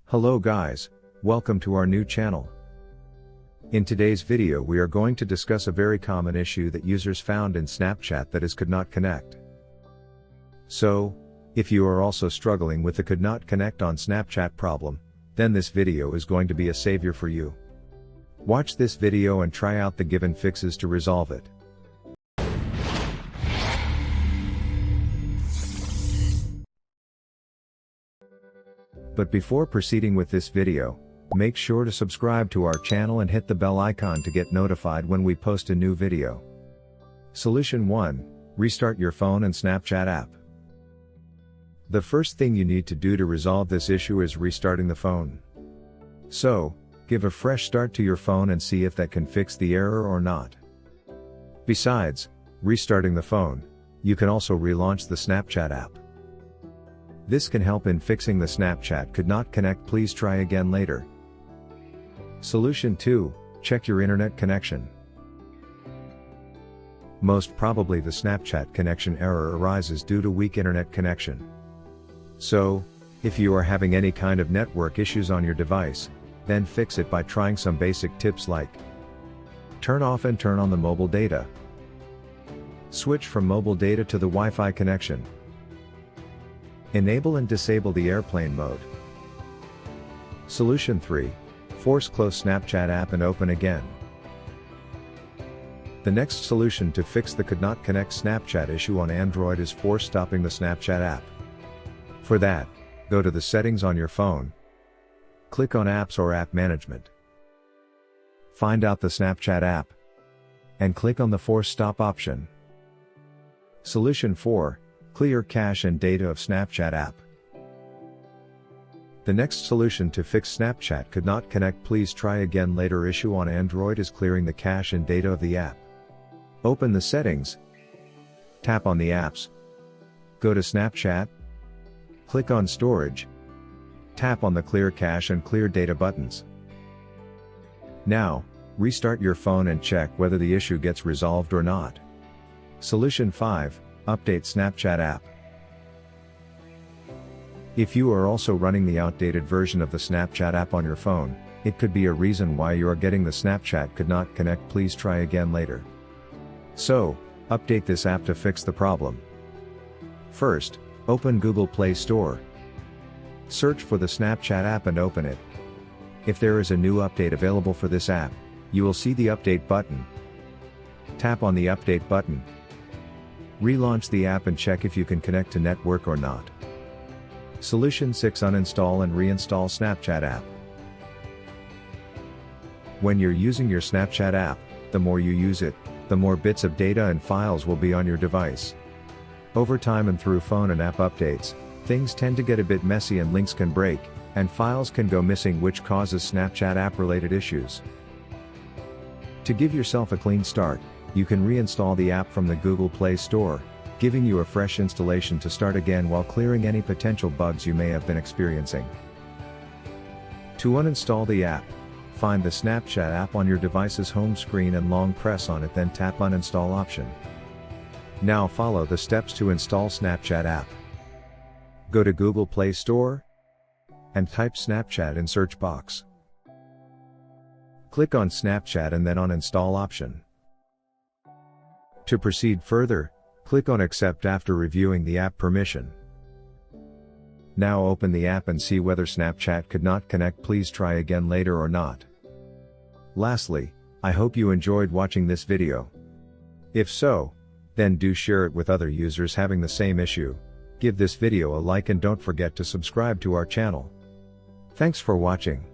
Hello guys, welcome to our new channel. In today's video we are going to discuss a very common issue that users found in Snapchat, that is could not connect. So, if you are also struggling with the could not connect on Snapchat problem, then this video is going to be a savior for you. Watch this video and try out the given fixes to resolve it. But before proceeding with this video, make sure to subscribe to our channel and hit the bell icon to get notified when we post a new video. Solution 1. Restart your phone and Snapchat app. The first thing you need to do to resolve this issue is restarting the phone. So, give a fresh start to your phone and see if that can fix the error or not. Besides restarting the phone, you can also relaunch the Snapchat app. This can help in fixing the Snapchat could not connect. Please try again later. Solution 2. Check your internet connection. Most probably the Snapchat connection error arises due to weak internet connection. So, if you are having any kind of network issues on your device, then fix it by trying some basic tips like turn off and turn on the mobile data. Switch from mobile data to the Wi-Fi connection. Enable and disable the airplane mode. Solution 3. Force close Snapchat app and open again. The next solution to fix the could not connect Snapchat issue on Android is force stopping the Snapchat app. For that, go to the settings on your phone. Click on Apps or App Management. Find out the Snapchat app. And click on the Force Stop option. Solution 4. Clear cache and data of Snapchat app. The next solution to fix Snapchat could not connect please try again later issue on Android is clearing the cache and data of the app. Open the settings. Tap on the apps. Go to Snapchat. Click on storage. Tap on the clear cache and clear data buttons. Now, restart your phone and check whether the issue gets resolved or not. Solution 5. Update Snapchat app. If you are also running the outdated version of the Snapchat app on your phone, it could be a reason why you are getting the Snapchat could not connect. Please try again later. So, update this app to fix the problem. First, open Google Play Store. Search for the Snapchat app and open it. If there is a new update available for this app, you will see the update button. Tap on the update button. Relaunch the app and check if you can connect to network or not. Solution 6. Uninstall and reinstall Snapchat app. When you're using your Snapchat app, the more you use it, the more bits of data and files will be on your device. Over time and through phone and app updates, things tend to get a bit messy and links can break, and files can go missing, which causes Snapchat app related issues. To give yourself a clean start, you can reinstall the app from the Google Play Store, giving you a fresh installation to start again while clearing any potential bugs you may have been experiencing. To uninstall the app, find the Snapchat app on your device's home screen and long press on it, then tap Uninstall option. Now follow the steps to install Snapchat app. Go to Google Play Store and type Snapchat in search box. Click on Snapchat and then on Install option. To proceed further, click on Accept after reviewing the app permission. Now open the app and see whether Snapchat could not connect. Please try again later or not. Lastly, I hope you enjoyed watching this video. If so, then do share it with other users having the same issue. Give this video a like and don't forget to subscribe to our channel. Thanks for watching.